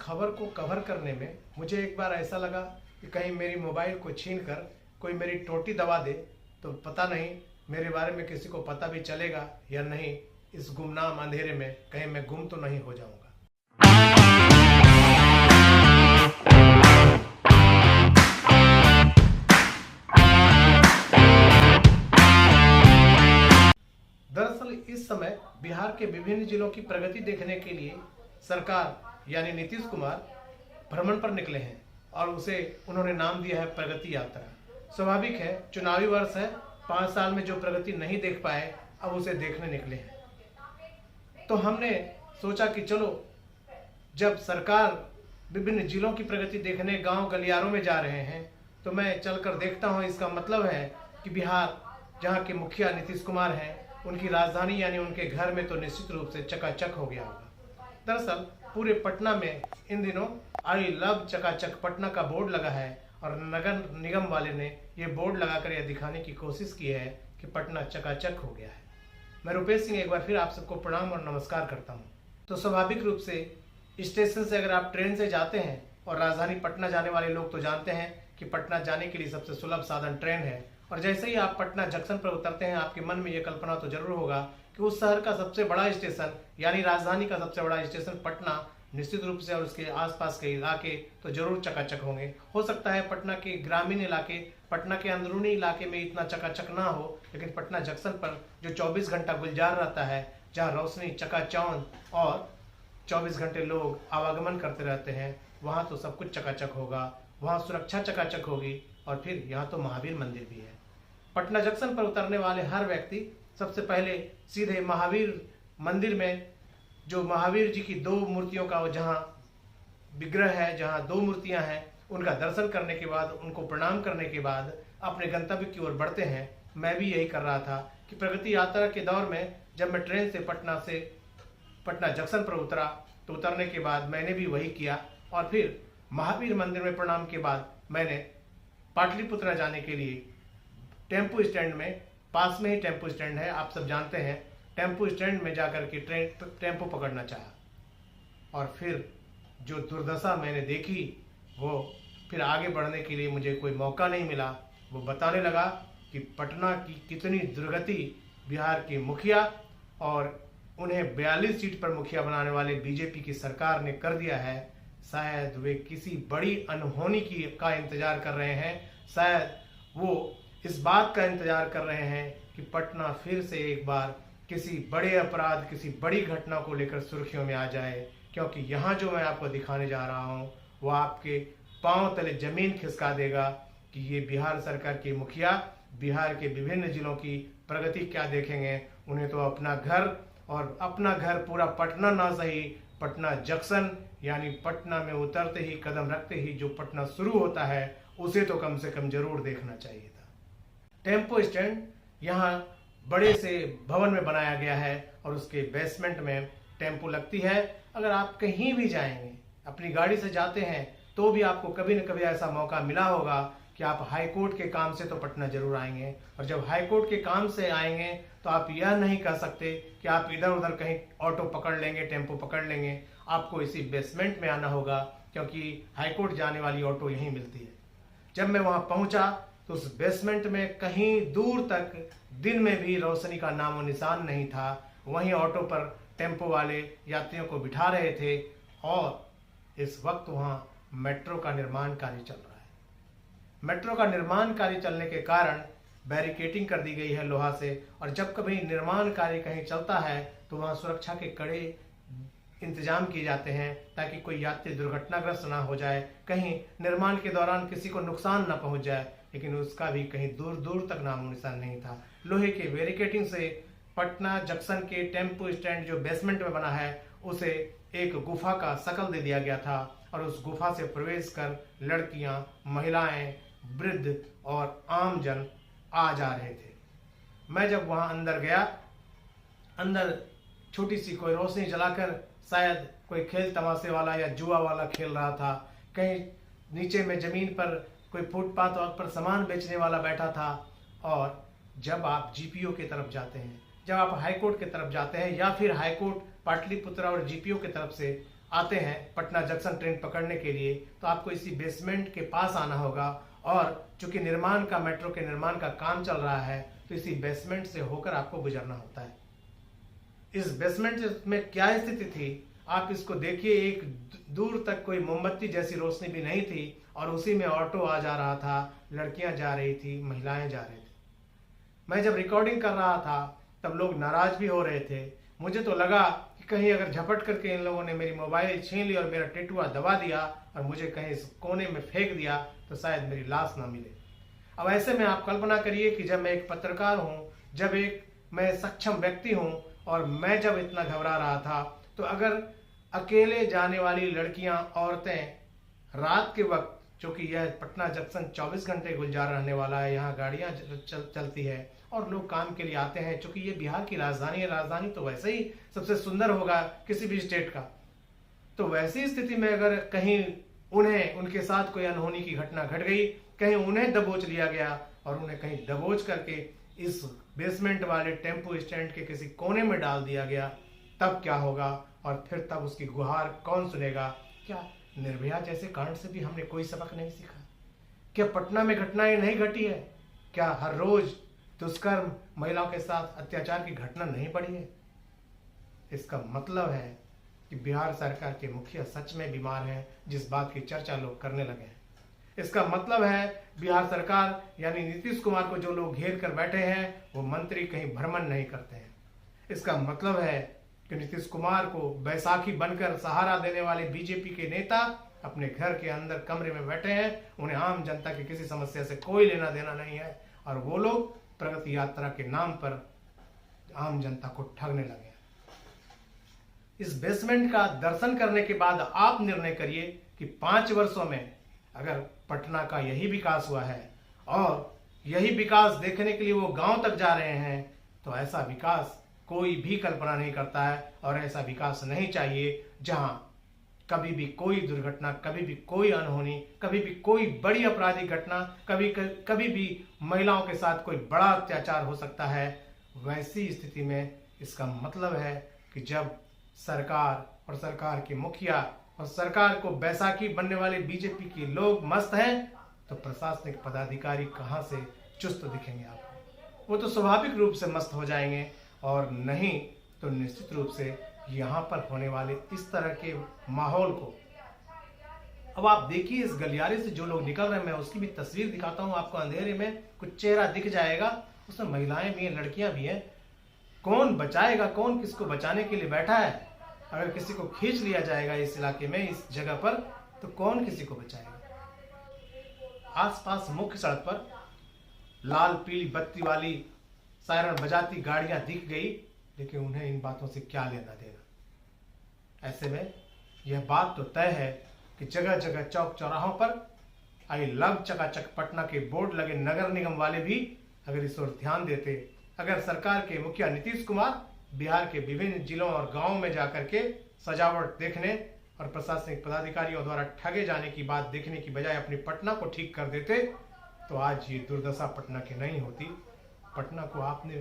खबर को कवर करने में मुझे एक बार ऐसा लगा कि कहीं मेरी मोबाइल को छीन कर कोई मेरी टोटी दबा दे तो पता नहीं मेरे बारे में किसी को पता भी चलेगा या नहीं। इस गुमनाम अंधेरे में कहीं मैं गुम तो नहीं हो जाऊंगा। दरअसल इस समय बिहार के विभिन्न जिलों की प्रगति देखने के लिए सरकार यानी नीतीश कुमार भ्रमण पर निकले हैं और उसे उन्होंने नाम दिया है प्रगति यात्रा। स्वाभाविक है, चुनावी वर्ष है, 5 साल में जो प्रगति नहीं देख पाए अब उसे देखने निकले हैं। तो हमने सोचा कि चलो जब सरकार विभिन्न जिलों की प्रगति देखने गांव गलियारों में जा रहे हैं तो मैं चलकर देखता हूं। इसका मतलब है कि बिहार जहां के मुखिया नीतीश कुमार हैं, उनकी राजधानी यानी उनके घर में तो निश्चित रूप से चकाचक हो गया होगा। दरअसल पूरे पटना में इन दिनों आई लव चकाचक पटना का बोर्ड लगा है और नगर निगम वाले ने ये बोर्ड लगाकर यह दिखाने की कोशिश की है कि पटना चकाचक हो गया है। मैं रुपेश सिंह एक बार फिर आप सबको प्रणाम और नमस्कार करता हूँ। तो स्वाभाविक रूप से स्टेशन से अगर आप ट्रेन से जाते हैं और राजधानी पटना जाने वाले लोग तो जानते हैं कि पटना जाने के लिए सबसे सुलभ साधन ट्रेन है। और जैसे ही आप पटना जंक्शन पर उतरते हैं आपके मन में यह कल्पना तो जरूर होगा कि उस शहर का सबसे बड़ा स्टेशन यानी राजधानी का सबसे बड़ा स्टेशन पटना निश्चित रूप से और उसके आसपास के इलाके तो जरूर चकाचक होंगे। हो सकता है पटना के ग्रामीण इलाके, पटना के अंदरूनी इलाके में इतना चकाचक ना हो, लेकिन पटना जंक्शन पर जो 24 घंटा गुलजार रहता है, जहाँ रोशनी चकाचौंध और 24 घंटे लोग आवागमन करते रहते हैं, वहाँ तो सब कुछ चकाचक होगा। वहाँ सुरक्षा चकाचक होगी और फिर यहाँ तो महावीर मंदिर भी है। पटना जंक्शन पर उतरने वाले हर व्यक्ति सबसे पहले सीधे महावीर मंदिर में, जो महावीर जी की 2 मूर्तियों का जहाँ विग्रह है, जहाँ 2 मूर्तियाँ हैं, उनका दर्शन करने के बाद, उनको प्रणाम करने के बाद अपने गंतव्य की ओर बढ़ते हैं। मैं भी यही कर रहा था कि प्रगति यात्रा के दौर में जब मैं ट्रेन से पटना जंक्शन पर उतरा तो उतरने के बाद मैंने भी वही किया और फिर महावीर मंदिर में प्रणाम के बाद मैंने पाटलिपुत्रा जाने के लिए टेम्पो स्टैंड में, पास में ही टेम्पो स्टैंड है, आप सब जानते हैं, टेम्पो स्टैंड में जाकर के टेम्पो पकड़ना चाहा। और फिर जो दुर्दशा मैंने देखी वो फिर आगे बढ़ने के लिए मुझे कोई मौका नहीं मिला। वो बताने लगा कि पटना की कितनी दुर्गति बिहार के मुखिया और उन्हें 42 सीट पर मुखिया बनाने वाले बीजेपी की सरकार ने कर दिया है। शायद वे किसी बड़ी अनहोनी का इंतजार कर रहे हैं। शायद वो इस बात का इंतजार कर रहे हैं कि पटना फिर से एक बार किसी बड़े अपराध, किसी बड़ी घटना को लेकर सुर्खियों में आ जाए, क्योंकि यहाँ जो मैं आपको दिखाने जा रहा हूँ वो आपके पांव तले जमीन खिसका देगा कि ये बिहार सरकार के मुखिया बिहार के विभिन्न जिलों की प्रगति क्या देखेंगे। उन्हें तो अपना घर, और अपना घर पूरा पटना ना सही, पटना जंक्शन यानी पटना में उतरते ही, कदम रखते ही जो पटना शुरू होता है उसे तो कम से कम जरूर देखना चाहिए था। टेम्पो स्टैंड यहाँ बड़े से भवन में बनाया गया है और उसके बेसमेंट में टेम्पो लगती है। अगर आप कहीं भी जाएंगे, अपनी गाड़ी से जाते हैं, तो भी आपको कभी न कभी ऐसा मौका मिला होगा कि आप हाई कोर्ट के काम से तो पटना जरूर आएंगे। और जब हाई कोर्ट के काम से आएंगे तो आप यह नहीं कह सकते कि आप इधर उधर कहीं ऑटो पकड़ लेंगे, टेम्पो पकड़ लेंगे। आपको इसी बेसमेंट में आना होगा क्योंकि हाई कोर्ट जाने वाली ऑटो यहीं मिलती है। जब मैं वहां पहुंचा तो उस बेसमेंट में कहीं दूर तक दिन में भी रोशनी का नामो निशान नहीं था। वहीं ऑटो पर टेम्पो वाले यात्रियों को बिठा रहे थे और इस वक्त वहां मेट्रो का निर्माण कार्य चल रहा है। मेट्रो का निर्माण कार्य चलने के कारण बैरिकेडिंग कर दी गई है लोहा से, और जब कभी निर्माण कार्य कहीं चलता है तो वहां सुरक्षा के कड़े इंतजाम किए जाते हैं ताकि कोई यात्री दुर्घटनाग्रस्त ना हो जाए, कहीं निर्माण के दौरान किसी को नुकसान ना पहुंच जाए। लेकिन उसका भी कहीं दूर दूर तक नामो निशान नहीं था। लोहे के बैरिकेडिंग से पटना जंक्शन के टेम्पो स्टैंड जो बेसमेंट में बना है उसे एक गुफा का शकल दे दिया गया था और उस गुफा से प्रवेश कर लड़कियां, महिलाएं, वृद्ध और आम जन आ जा रहे थे। मैं जब वहां अंदर गया, अंदर छोटी सी कोई रोशनी जलाकर शायद कोई खेल तमाशे वाला या जुआ वाला खेल रहा था। कहीं नीचे में जमीन पर कोई फुटपाथ पर सामान बेचने वाला बैठा था। और जब आप जीपीओ की तरफ जाते हैं, जब आप हाईकोर्ट की तरफ जाते हैं या फिर हाईकोर्ट पाटलिपुत्रा और जीपीओ की तरफ से आते हैं पटना जंक्शन ट्रेन पकड़ने के लिए, तो आपको इसी बेसमेंट के पास आना होगा। और चूंकि मेट्रो के निर्माण का काम चल रहा है, तो इसी बेसमेंट से होकर आपको गुजरना होता है। इस बेसमेंट में क्या स्थिति थी आप इसको देखिए। एक दूर तक कोई मोमबत्ती जैसी रोशनी भी नहीं थी, और उसी में ऑटो आ जा रहा था, लड़कियां जा रही थी, महिलाएं जा रही थी। मैं जब रिकॉर्डिंग कर रहा था तब लोग नाराज भी हो रहे थे। मुझे तो लगा कि कहीं अगर झपट करके इन लोगों ने मेरी मोबाइल छीन ली और मेरा टेटुआ दबा दिया और मुझे कहीं इस कोने में फेंक दिया तो शायद मेरी लाश ना मिले। अब ऐसे में आप कल्पना करिए कि जब मैं एक पत्रकार हूँ, जब मैं सक्षम व्यक्ति हूँ, और मैं जब इतना घबरा रहा था, तो अगर अकेले जाने वाली लड़कियां, औरतें रात के वक्त, क्योंकि यह पटना जंक्शन 24 घंटे गुलजार रहने वाला है, यहाँ गाड़ियां चलती है और लोग काम के लिए आते हैं। क्योंकि ये बिहार की राजधानी है, राजधानी तो वैसे ही सबसे सुंदर होगा किसी भी स्टेट का। तो वैसी स्थिति में अगर कहीं उनके साथ कोई अनहोनी की घटना घट गई, कहीं उन्हें दबोच लिया गया और उन्हें कहीं दबोच करके इस बेसमेंट वाले टेम्पो स्टैंड के किसी कोने में डाल दिया गया, तब क्या होगा? और फिर तब उसकी गुहार कौन सुनेगा? क्या निर्भया जैसे कांड से भी हमने कोई सबक नहीं सीखा? क्या पटना में घटनाएं नहीं घटी है? क्या हर रोज दुष्कर्म, महिलाओं के साथ अत्याचार की घटना नहीं बढ़ी है? इसका मतलब है कि बिहार सरकार के मुखिया सच में बीमार हैं, जिस बात की चर्चा लोग करने लगे हैं। इसका मतलब है बिहार सरकार यानी नीतीश कुमार को जो लोग घेर कर बैठे हैं, वो मंत्री कहीं भ्रमण नहीं करते हैं। इसका मतलब है कि नीतीश कुमार को बैसाखी बनकर सहारा देने वाले बीजेपी के नेता अपने घर के अंदर कमरे में बैठे हैं। उन्हें आम जनता की किसी समस्या से कोई लेना देना नहीं है, और वो लोग प्रगति यात्रा के नाम पर आम जनता को ठगने लगे। इस बेसमेंट का दर्शन करने के बाद आप निर्णय करिए कि 5 वर्षों में अगर पटना का यही विकास हुआ है और यही विकास देखने के लिए वो गांव तक जा रहे हैं, तो ऐसा विकास कोई भी कल्पना नहीं करता है। और ऐसा विकास नहीं चाहिए जहां कभी भी कोई दुर्घटना, कभी भी कोई अनहोनी, कभी भी कोई बड़ी आपराधिक घटना, कभी भी महिलाओं के साथ कोई बड़ा अत्याचार हो सकता है। वैसी स्थिति में इसका मतलब है कि जब सरकार और सरकार के मुखिया और सरकार को बैसाखी बनने वाले बीजेपी के लोग मस्त हैं, तो प्रशासनिक पदाधिकारी कहां से चुस्त दिखेंगे आपको? वो तो स्वाभाविक रूप से मस्त हो जाएंगे, और नहीं तो निश्चित रूप से यहाँ पर होने वाले इस तरह के माहौल को, अब आप देखिए इस गलियारे से जो लोग निकल रहे हैं, मैं उसकी भी तस्वीर दिखाता हूँ आपको। अंधेरे में कुछ चेहरा दिख जाएगा, उसमें महिलाएं भी हैं, लड़कियां भी हैं। कौन बचाएगा? कौन किसको बचाने के लिए बैठा है? अगर किसी को खींच लिया जाएगा इस इलाके में, इस जगह पर, तो कौन किसी को बचाएगा? आसपास मुख्य सड़क पर लाल पीली बत्ती वाली सायरन बजाती गाड़ियां दिख गई, लेकिन उन्हें इन बातों से क्या लेना देना। ऐसे में यह बात तो तय है कि जगह जगह चौक चौराहों पर आई लव चकाचक पटना के बोर्ड लगे नगर निगम वाले भी अगर इस ओर ध्यान देते, अगर सरकार के मुखिया नीतीश कुमार बिहार के विभिन्न जिलों और गांवों में जाकर के सजावट देखने और प्रशासनिक पदाधिकारियों द्वारा ठगे जाने की बात देखने की बजाय अपनी पटना को ठीक कर देते, तो आज ये दुर्दशा पटना की नहीं होती। पटना को आपने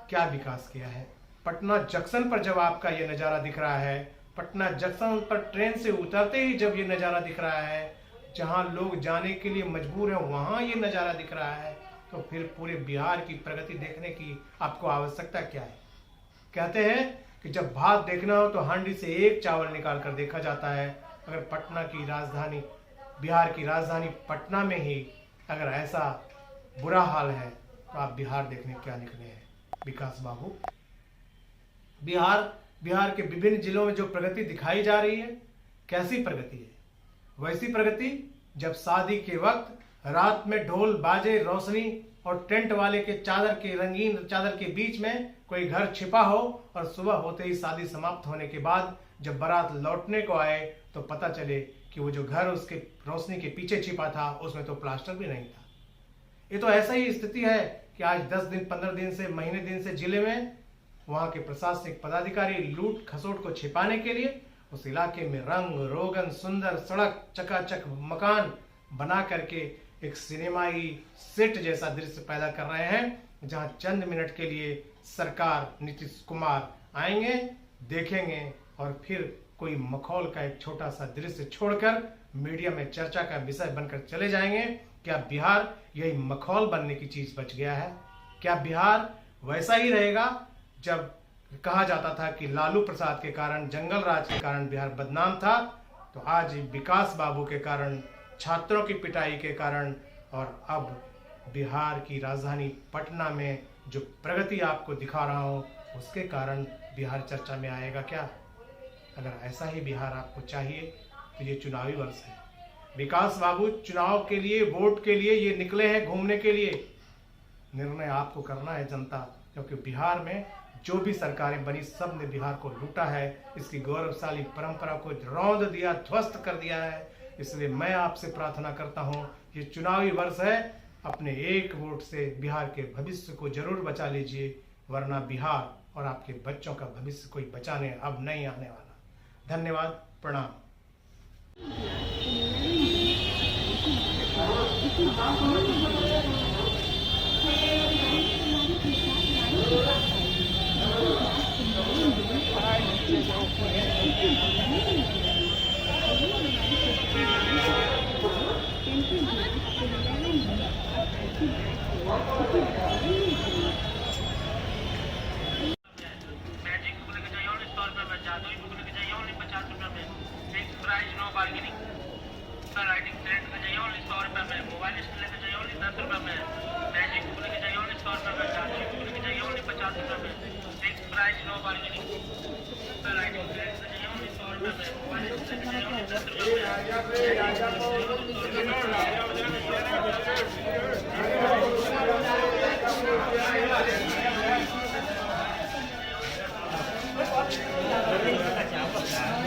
क्या विकास किया है? पटना जंक्शन पर जब आपका ये नज़ारा दिख रहा है, पटना जंक्शन पर ट्रेन से उतरते ही जब ये नज़ारा दिख रहा है, जहां लोग जाने के लिए मजबूर हैं वहां ये नज़ारा दिख रहा है, तो फिर पूरे बिहार की प्रगति देखने की आपको आवश्यकता क्या है? कहते हैं कि जब भात देखना हो तो हांडी से एक चावल निकाल कर देखा जाता है। अगर पटना की राजधानी, बिहार की राजधानी पटना में ही अगर ऐसा बुरा हाल है, तो आप बिहार देखने क्या निकले हैं विकास बाबू? बिहार के विभिन्न जिलों में जो प्रगति दिखाई जा रही है, कैसी प्रगति है? वैसी प्रगति जब शादी के वक्त रात में ढोल बाजे, रोशनी और टेंट वाले के चादर के रंगीन चादर के बीच में कोई घर छिपा हो, और सुबह होते ही शादी समाप्त होने के बाद जब बारात लौटने को आए तो पता चले कि वो जो घर उसके रोशनी के पीछे छिपा था उसमें तो प्लास्टर भी नहीं था। ये तो ऐसा ही स्थिति है कि आज 10 दिन, 15 दिन से, महीने दिन से जिले में वहां के प्रशासनिक पदाधिकारी लूट खसोट को छिपाने के लिए उस इलाके में रंग रोगन, सुंदर सड़क, चकाचक मकान बना करके एक सिनेमाई सेट जैसा दृश्य पैदा कर रहे हैं, जहां चंद मिनट के लिए सरकार नीतीश कुमार आएंगे, देखेंगे और फिर कोई मखौल का एक छोटा सा दृश्य छोड़कर मीडिया में चर्चा का विषय बनकर चले जाएंगे। क्या बिहार यही मखौल बनने की चीज बच गया है? क्या बिहार वैसा ही रहेगा जब कहा जाता था कि लालू प्रसाद के कारण, जंगल राज के कारण बिहार बदनाम था, तो आज विकास बाबू के कारण, छात्रों की पिटाई के कारण और अब बिहार की राजधानी पटना में जो प्रगति आपको दिखा रहा हूं उसके कारण बिहार चर्चा में आएगा क्या? अगर ऐसा ही बिहार आपको चाहिए तो ये चुनावी वर्ष है। विकास बाबू चुनाव के लिए, वोट के लिए ये निकले हैं, घूमने के लिए। निर्णय आपको करना है जनता, क्योंकि बिहार में जो भी सरकारें बनी सब ने बिहार को लूटा है, इसकी गौरवशाली परंपरा को रौंद दिया, ध्वस्त कर दिया है। इसलिए मैं आपसे प्रार्थना करता हूं, ये चुनावी वर्ष है, अपने एक वोट से बिहार के भविष्य को जरूर बचा लीजिए, वरना बिहार और आपके बच्चों का भविष्य कोई बचाने अब नहीं आने वाला। धन्यवाद, प्रणाम। राइटिंग सेट का चाहिए ओनली 100 रुपये में, मोबाइल स्टैंड लेके चाहिए ओनली 10 रुपये में, मैजिक बुक लेके चाहिए ओनली 100 रुपये में, जादुई बुक लेके चाहिए ओनली 50 रुपये में, fix price no bargaining. Writing set का चाहिए ओनली 100 रुपये में, मोबाइल स्टैंड लेके चाहिए ओनली 10 रुपये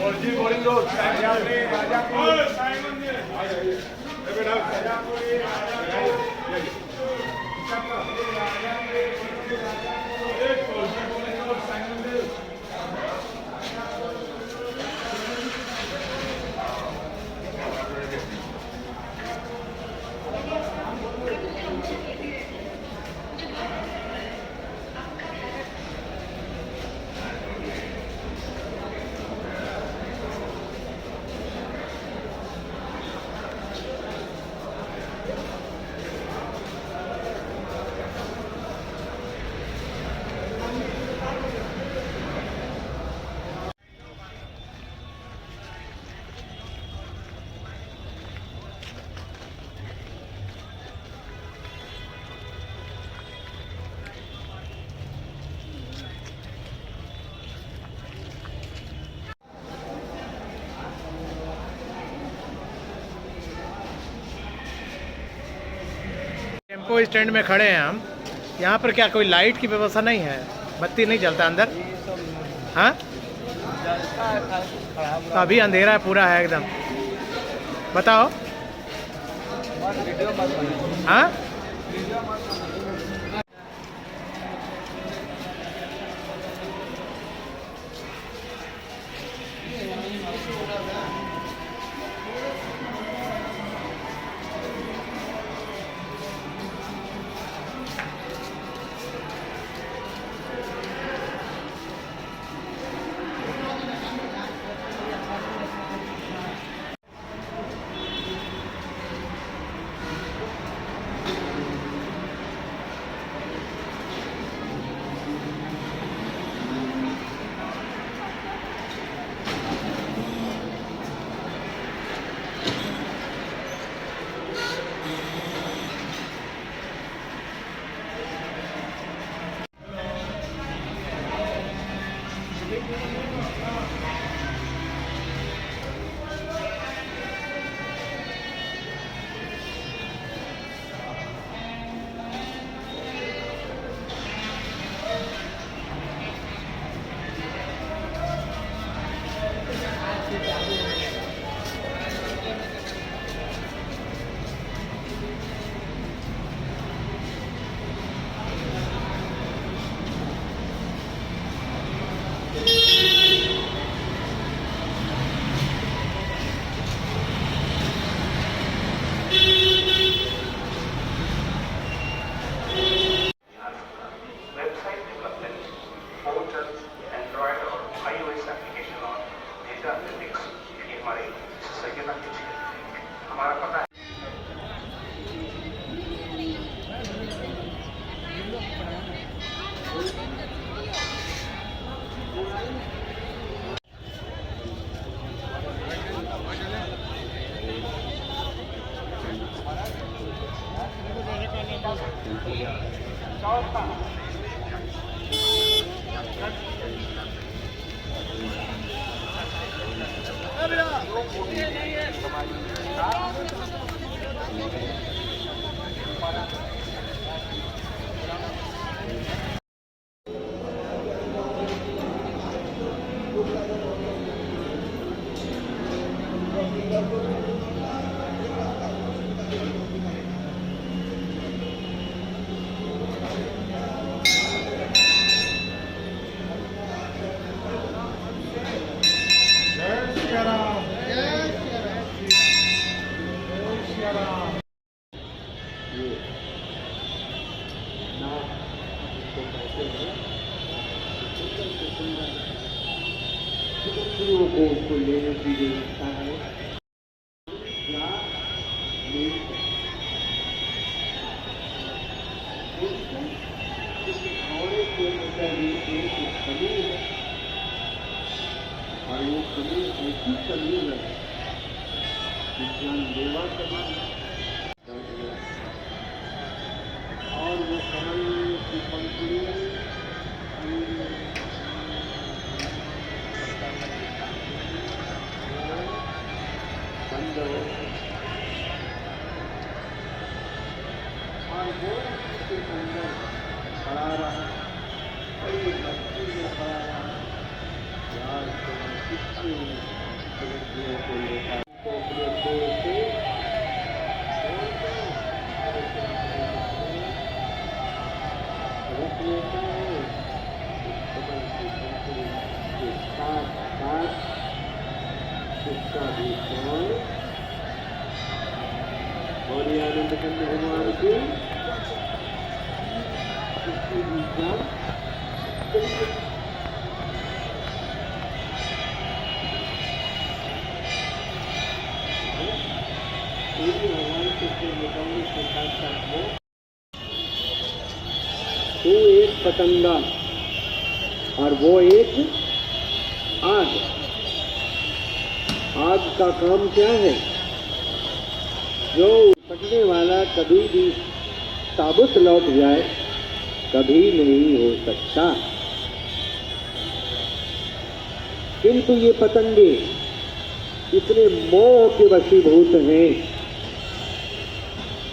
में। बोर्डिंग रोड टेम्पो स्टैंड में खड़े हैं हम। यहाँ पर क्या कोई लाइट की व्यवस्था नहीं है? बत्ती नहीं जलता अंदर? हाँ, तो अभी अंधेरा है, पूरा है एकदम। बताओ। हाँ, सीधा देखा, यही हमारी सभ्यता की चीज है। हमारा पता है को उसको लेने की व्यवस्था है या नहीं घोड़े के अंदर भी एक कमी है और वो कमी ऐसी कमी है विज्ञान देवा कमी और वो कमल की पंक्ति और वो उसके अंदर खड़ा रहा और ये बच्चे में खड़ा रहा यार कितने को लेकर तो अपने देश से रख लेता है के साथ साथ उसका भी और ये आनंद कंद भगवान की उसकी विद्या पूरी भगवान के बताने के साथ साथ वो तू एक पतंगा और वो एक आग। आग का काम क्या है? जो पकड़ने वाला कभी भी साबुत लौट जाए कभी नहीं हो सकता, किंतु ये पतंगे इतने मोह के वशीभूत हैं,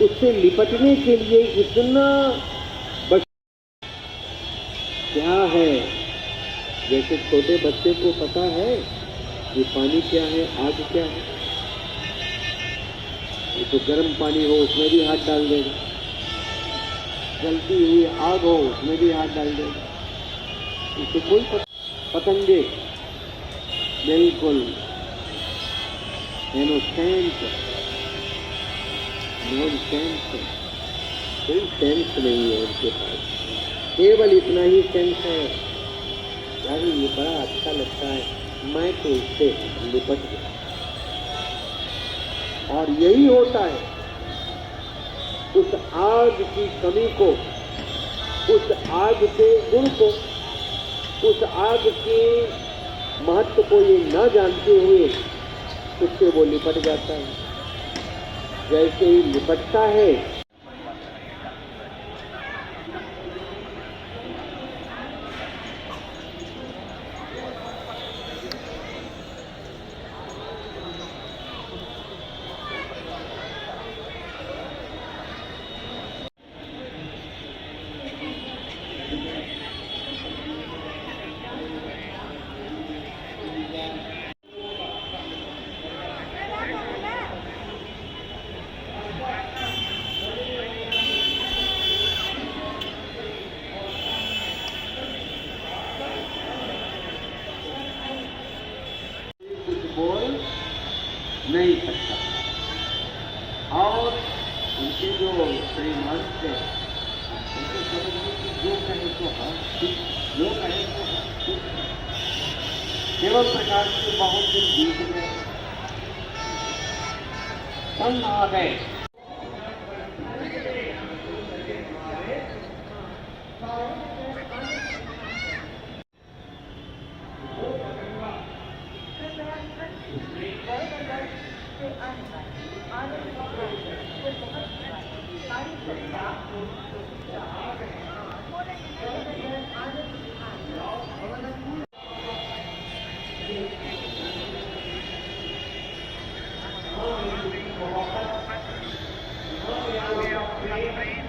उससे निपटने के लिए इतना क्या है। जैसे छोटे बच्चे को पता है ये पानी क्या है, आग क्या है, ये तो गर्म पानी हो उसमें भी हाथ डाल देगा, जलती हुई आग हो उसमें भी हाथ डाल देगा। इसे कोई पतंगे बिल्कुल इनोसेंट कोई सेंस नहीं है उनके पास, केवल इतना ही सेंस है यार ये बड़ा अच्छा लगता है, मैं तो इससे लिपट गया। और यही होता है, उस आग की कमी को, उस आग के गुण को, उस आग के महत्व को ये न जानते हुए उससे वो लिपट जाता है। जैसे ही लिपटता है बोल नहीं सकता। और उनके जो श्रीमान थे उनको समझ में कि जो कहे तो हाँ, जो कहे तो हाँ, एवं प्रकार से बहुत दिन बीत गए, सन आ गए। Thank you.